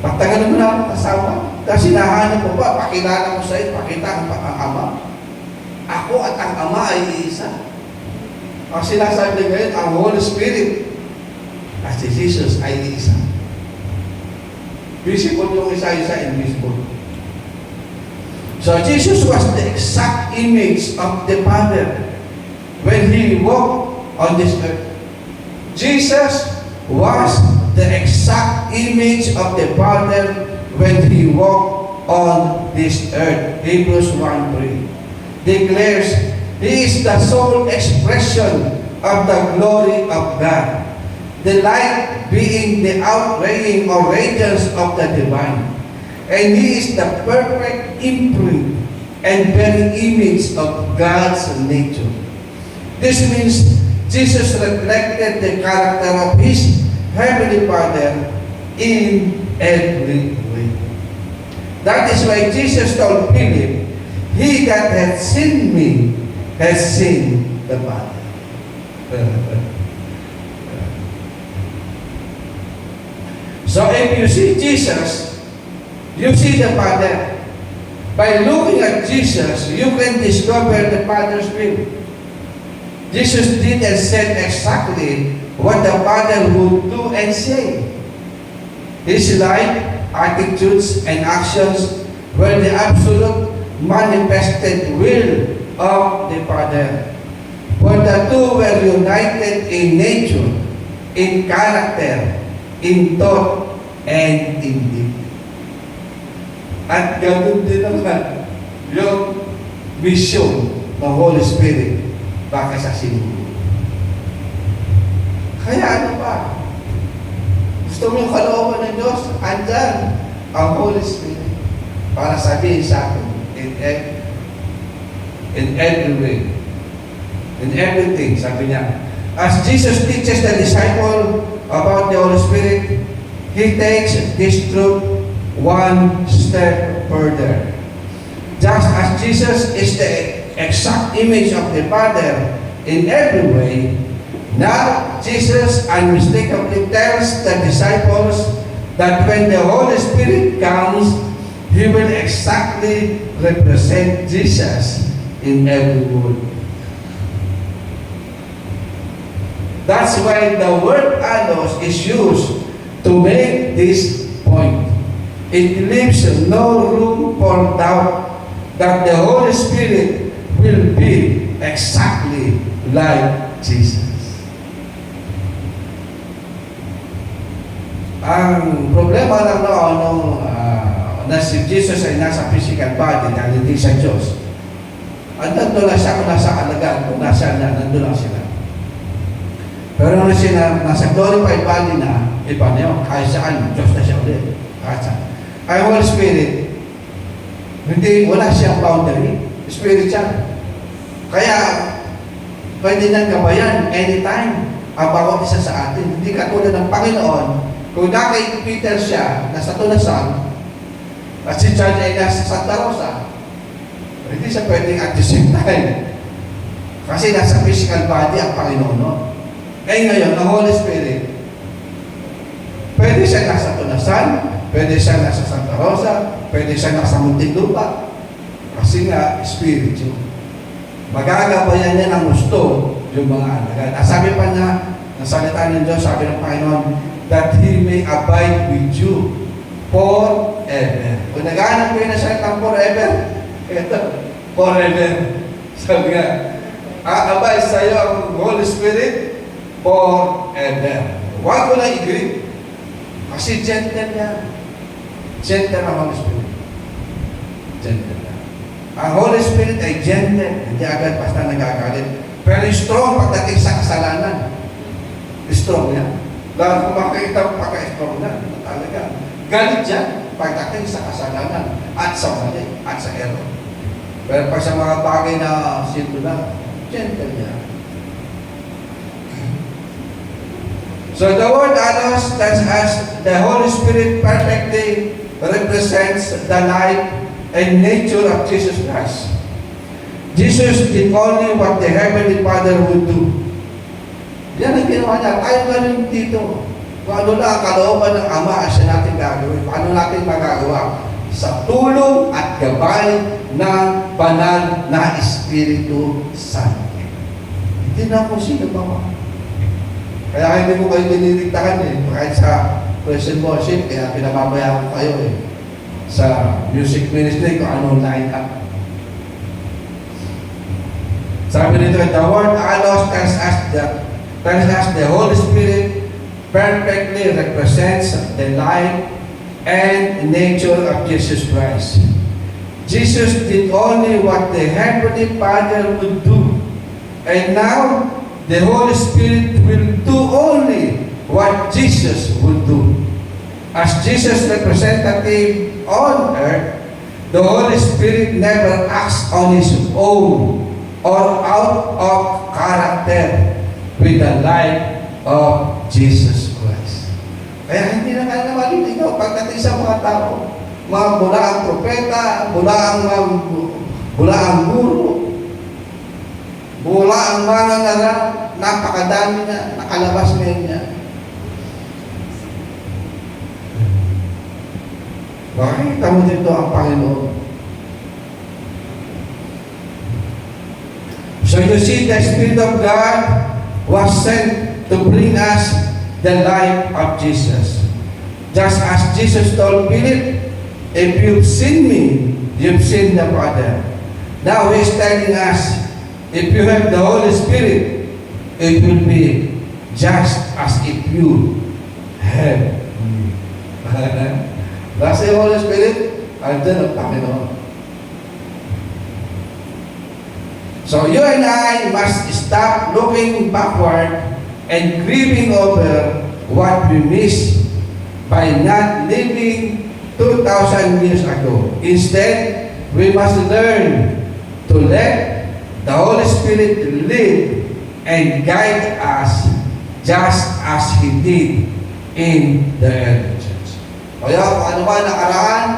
Pagtagal mo na ako kasama, Kasi hinahanap mo ba, pakilala mo sa iyo, pakita ang Ama. Ako at ang Ama ay isa. Ang sinasabi ngayon, ang Holy Spirit at si Jesus ay isa. Visible yung isa-isa, invisible. So Jesus was the exact image of the Father when He walked on this earth. Jesus was the exact image of the Father when He walked on this earth. Hebrews 1:3 declares He is the sole expression of the glory of God, the light being the outraying or radiance of the divine. And He is the perfect imprint and very image of God's nature. This means Jesus reflected the character of His Heavenly Father in every way. That is why Jesus told Philip, "He that hath seen me has seen the Father." So if you see Jesus, you see the Father. By looking at Jesus, you can discover the Father's will. Jesus did and said exactly what the Father would do and say. His life, attitudes, and actions were the absolute manifested will of the Father. For the two were united in nature, in character, in thought, and in deed. At ganoon din naman yung vision ng Holy Spirit baka sa sinulo. Kaya ano pa? Gusto mo yung kalooban ng Diyos? Andyan ang Holy Spirit para sabihin sa akin in every way, in everything, sabi niya. As Jesus teaches the disciple about the Holy Spirit, He takes this truth one step further. Just as Jesus is the exact image of the Father in every way, now Jesus unmistakably tells the disciples that when the Holy Spirit comes, He will exactly represent Jesus in every word. That's why the word allos is used to make this point. It leaves no room for doubt that the Holy Spirit will be exactly like Jesus. Ang problema lang noon na si Jesus ay nasa physical body dahil hindi sa Diyos. Nandun lang siya kung nasa alagaan, kung nasa nandun lang sila. Pero nung siya nasa glorified body na, iba na yun, kahit saan, Diyos na siya ulit. Kahit saan. Ay Holy Spirit, wala siyang boundary. Spirit siya. Kaya, pwede nang gabayan anytime ang bawat isa sa atin. Hindi katulad ng Panginoon, kung kay Peter siya, nasa tunasan, at si John ay nasa Santa Rosa, hindi siya pwedeng at the same time. Kasi nasa physical body ang Panginoon. No? Eh ngayon, ang Holy Spirit, pwede siya nasa tunasan, pwede siya nasa Santa Rosa, pwede siya nasa Muntinlupa. Kasi nga, Spirit yun. Magagabayan niya ng gusto yung mga alagad. Sabi pa niya, ng salita ng Diyos, sabi ng Panginoon, that He may abide with you forever. Kung naghahanap kayo na salitang forever, ito, forever. Sabi nga, abide sa iyo ang Holy Spirit forever. Huwag ko lang i-grip. Kasi gentle yan. Gentle ang Holy Spirit. Gentle yan. Ang Holy Spirit ay gentle. Hindi agad basta nagagalit. Pero strong pagdating sa kasalanan. Strong yan. Dahil kung makikita pagka-strong na, talaga. Galit yan pagdating sa kasalanan at sa mali at sa error. Pero pag sa mga bagay na simple na, gentle yan. So the word allos tells us the Holy Spirit perfectly represents the life and nature of Jesus Christ. Jesus did only what the Heavenly Father would do. Yan ang ginawa niya. Tayo ganun dito. Kung ano lang ang kalooban ng Ama, siya natin gagawin. Paano natin magagawa? sa tulong at gabay ng banal na Espiritu Santo. Hindi na ako sino ba? Kaya hindi ko kayo diniligtakan kahit sa praise and worship, kaya pinababayaan ko kayo sa music ministry kung anong line up. Sabi nito, the word allos tells us the Holy Spirit perfectly represents the life and nature of Jesus Christ. Jesus did only what the Heavenly Father would do. And now, the Holy Spirit will do only what Jesus would do. As Jesus' representative on earth, the Holy Spirit never acts on His own or out of character with the life of Jesus Christ. Kaya hindi na kaya maliligaw pagdating sa mga tao, mga bulaang propeta, bulaang guro, bulaang mga nara, napakadami na nakalabas ngayon niya. Makikita mo dito ang Panginoon. So you see, the Spirit of God was sent to bring us the life of Jesus. Just as Jesus told Philip, if you've seen me, you've seen the Father. Now He's telling us, if you have the Holy Spirit, it will be just as if you have me. That's the Holy Spirit, andyan ang Panginoon. So you and I must stop looking backward and grieving over what we missed by not living 2,000 years ago. Instead, we must learn to let the Holy Spirit live and guide us just as He did in the early church. Kaya kung ano ba nakaraan,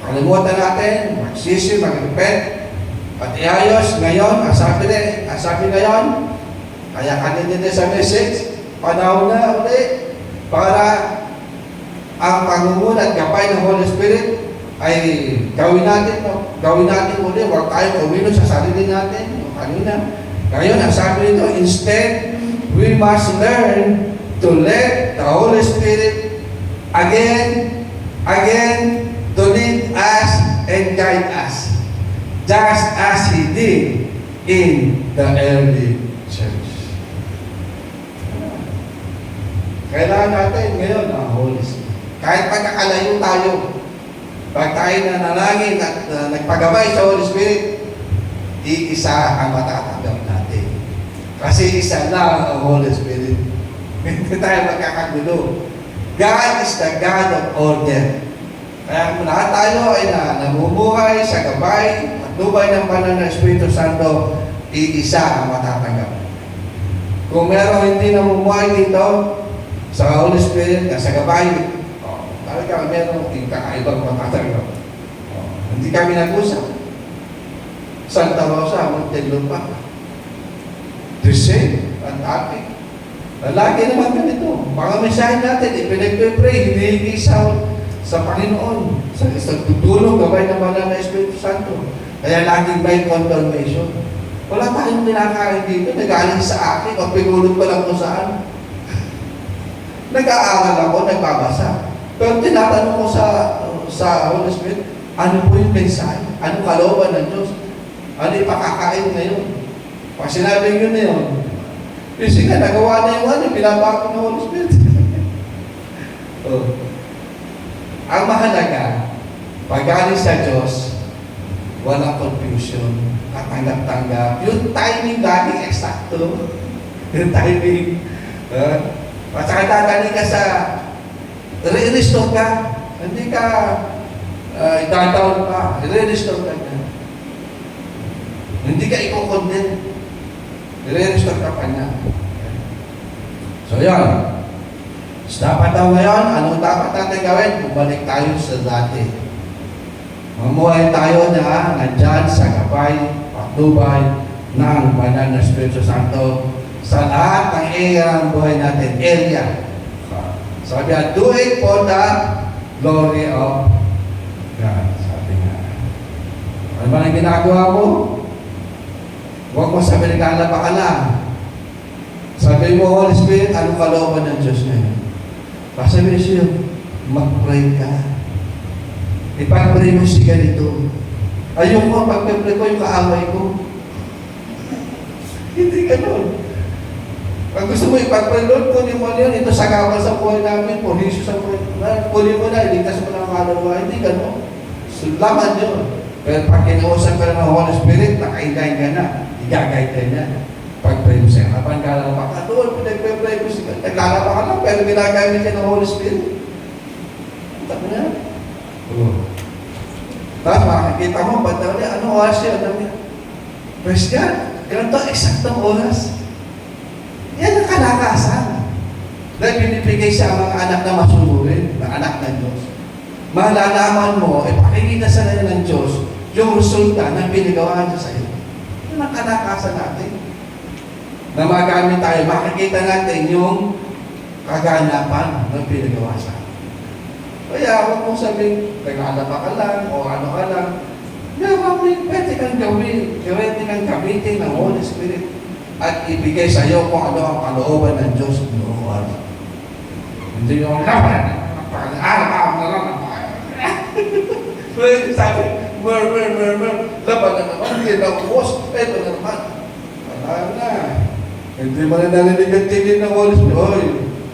kalimutan natin, magsisi, mag-repent, at iayos ngayon, asabi ngayon, kaya kanina din sa message, panahon na ulit para ang pangunguna at gabay ng Holy Spirit ay gawin natin ulit, huwag tayo kumino sa sarili natin, kanina. Ngayon, ang sabi nito, instead, we must learn to let the Holy Spirit again, to lead us and guide us, just as He did in the early church. Kailangan natin ngayon ang Holy Spirit. Kahit pagkakalayo tayo, pag tayo nanalangin at nagpagabay sa Holy Spirit, iisa ang matatanggap natin. Kasi isa lang ang Holy Spirit. Hindi tayo magkakagulo. God is the God of order. Kaya kung lahat tayo ay namumuhay sa gabay at lubay ng banal na Espiritu Santo, iisa ang matatanggap. Kung meron hindi namumuhay dito sa Holy Spirit, sa gabay, talaga meron kakaibang matatanggap. Hindi kami nag-usap. Santa Rosa, Muntinlupa. The same, ang topic. Lagi naman ganito. Mga mensahe natin, ipinagpipray, hinihingi sa Panginoon, sa tutulong, gabay ng banal na Espiritu Santo. Kaya laging may confirmation. Wala tayong pinakain dito, nag-aaling sa akin, o pinulot ko lang kung saan. Nag-aaral ako, nagbabasa. Pero tinatanong ko sa Holy Spirit, ano po yung mensahe? Anong kalooban ng Diyos? Ano yung pakakain ngayon? Pag sinabi nyo na yun, kasi nga, nagawa na yung pinabako ng Holy Spirit. Ang mahalaga, pag galing sa Diyos, walang confusion, katanggap-tanggap. Yung timing galing eksakto. Yung timing. At saka tatanin ka sa re-restore ka. Hindi ka itataon pa. Re-restore ka na. Hindi ka i-condemn. Re-restore ka pa niya. So, yan. Dapat daw ngayon, anong dapat natin gawin? Bumalik tayo sa dati. Mamuhay tayo na nandyan sa gabay, patnubay ng banal na Espiritu Santo sa lahat ng area ng buhay natin. Sabi, do it for the glory of Yan, sabi nga. Ano ba ang ginagawa mo? Huwag mo sabi naglalaba ka lang. Sabi mo, Holy Spirit, anong kalooban ng Diyos ngayon? Pasabi siya, mag-pray ka. Ipag-pray mo si ganito. Ayoko, pag-pray ko yung kaaway ko. Hindi ganun. Pag gusto mo ipag-pray, Lord, kunin mo yun. Ito sagawan sa buhay namin. Punisyo sa buhay. Kunin mo na, iligtas mo ng kaluluwa. Hindi ganun. Laman yun. Pero pag kinuusap ka ng Holy Spirit, nakaindahin ka na. Igagay ka na. Pag-pray mo siya. Kapag kalalawa ka, doon, pinag-pray mo siya. Naglalaba ka lang, pero ginagamit ka ng Holy Spirit. Tama na. Tapos makikita mo, ba't daw niya, anong oras siya? Praise God. Ganito, eksaktong oras. Yan ang kalakasan. Dahil binibigay sa mga anak na masunurin, na anak ng Diyos. Malalaman mo, pakikita sa nila ng Diyos, yung resulta ng binagawa niya sa iyo. Yan ang kalakasan natin. Na magamit tayo, makikita natin yung kaganapan ng binagawa sa atin. Kaya huwag mong sabihin, nag-alaba ka lang, o ano ka lang. Pwede kang gawin, pwede kang gamitin ng Holy Spirit at ibigay sa iyo kung ano ang kalooban ng Diyos noon. Hindi yung laban, pag-alaba na lang. Pwede sabi, laban na naman, hindi na ubos, ito na naman. Wala na. Hindi mo na narinig ang tingin ng Holy Spirit. Oy,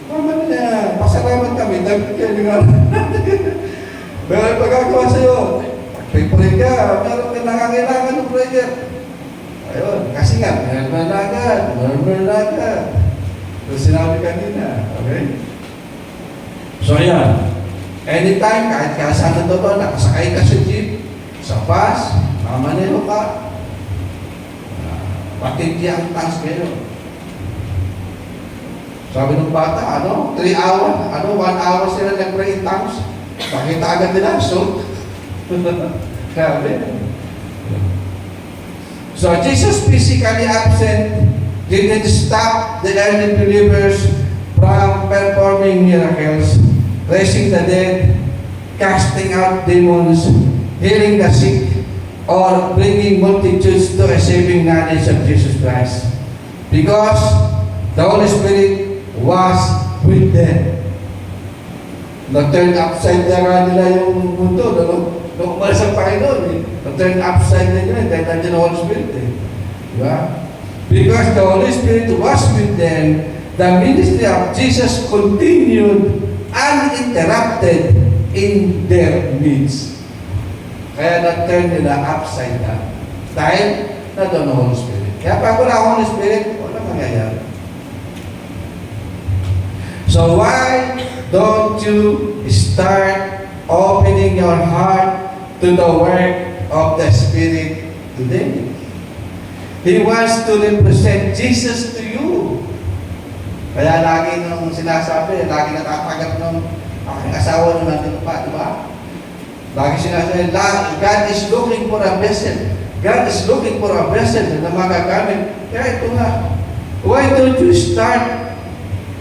tama na yan. Pasalamat kami, dapat kayo nga. Pero pagkagawa sa iyo, pag-pray ka, meron ka nakakailangan ng prayer. Ayun, kasi nga, murmur na agad. Ito sinabi kanina, okay? So, ayan. Anytime, kahit saan na doon, nakasakay ka sa jeep, sa bus, mamanilo ka, patindi ang tanks kayo. Sabi ng bata, 3 hours, 1 hour sila nag-pray in tanks. Pakita agad nila, so, so Jesus physically absent didn't stop the early believers from performing miracles, raising the dead, casting out demons, healing the sick, or bringing multitudes to a saving knowledge of Jesus Christ. Because the Holy Spirit was with them. Na-turn upside down nila yung mundo, nung umalis ang Panginoon, na-turn upside down nila, dahil nandiyan ang Holy Spirit. Diba? Because the Holy Spirit was with them, the ministry of Jesus continued uninterrupted in their midst. Kaya na-turn nila upside down. Dahil na-doon ang Holy Spirit. Kaya pag wala ang Holy Spirit, wala mangyayari. So why don't you start opening your heart to the work of the Spirit today? He wants to represent Jesus to you. Kaya lagi nung sinasabi, lagi natatagat nung aking asawa nung nandito pa, di ba? Lagi sinasabi, God is looking for a vessel. God is looking for a vessel na magagamit. Kaya ito nga, why don't you start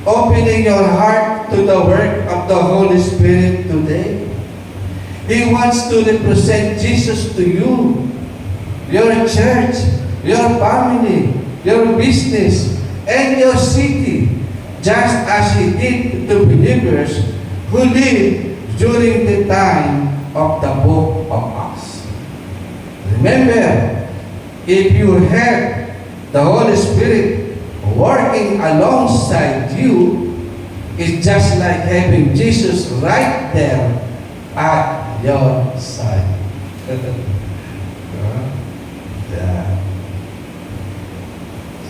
opening your heart to the work of the Holy Spirit today? He wants to represent Jesus to you, your church, your family, your business, and your city, just as He did to believers who lived during the time of the book of Acts. Remember, if you have the Holy Spirit working alongside you, it's just like having Jesus right there at your side.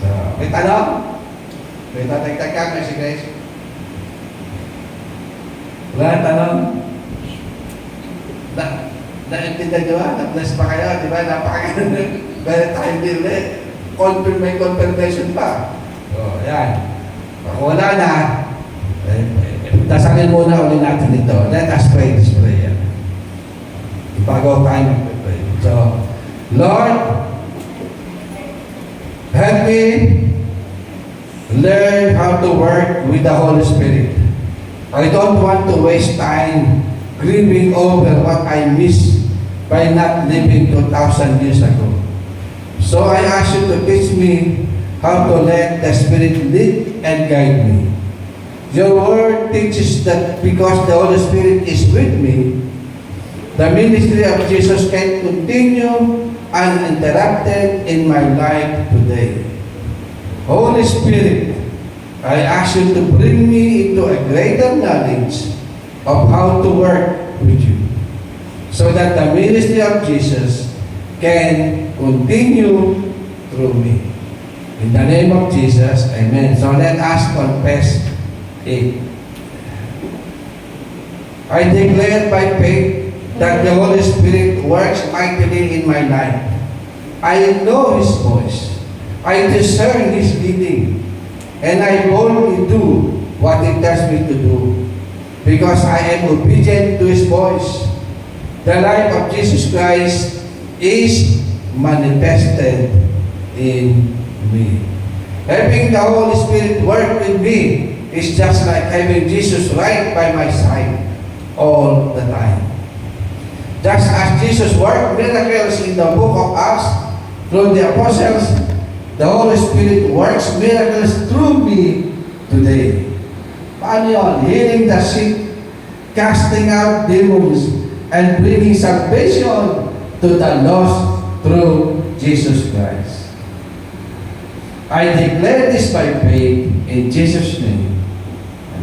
So, may tanong? May tatagtag ka, si Grace? Wala tanong? Na-intindihan nyo ba? Na-bless pa kayo, di ba? Napakaganda. Dahil tayo hindi may confirmation pa. So, ayan. Kung wala na, dasalin muna ulit natin ito. Let us pray this prayer. Bago tayo mag-pray. So, Lord, help me learn how to work with the Holy Spirit. I don't want to waste time grieving over what I missed by not living 2,000 years ago. So I ask you to teach me how to let the Spirit lead and guide me. Your word teaches that because the Holy Spirit is with me, the ministry of Jesus can continue uninterrupted in my life today. Holy Spirit, I ask you to bring me into a greater knowledge of how to work with you, so that the ministry of Jesus can continue through me. In the name of Jesus, amen. So let us confess it. I declare by faith that the Holy Spirit works mightily in my life. I know His voice. I discern His leading. And I boldly do what He tells me to do, because I am obedient to His voice. The life of Jesus Christ is manifested in me. Having the Holy Spirit work with me is just like having Jesus right by my side all the time. Just as Jesus worked miracles in the book of Acts through the apostles, the Holy Spirit works miracles through me today. Paano yun? Healing the sick, casting out demons, and bringing salvation to the lost through Jesus Christ. I declare this by faith in Jesus' name.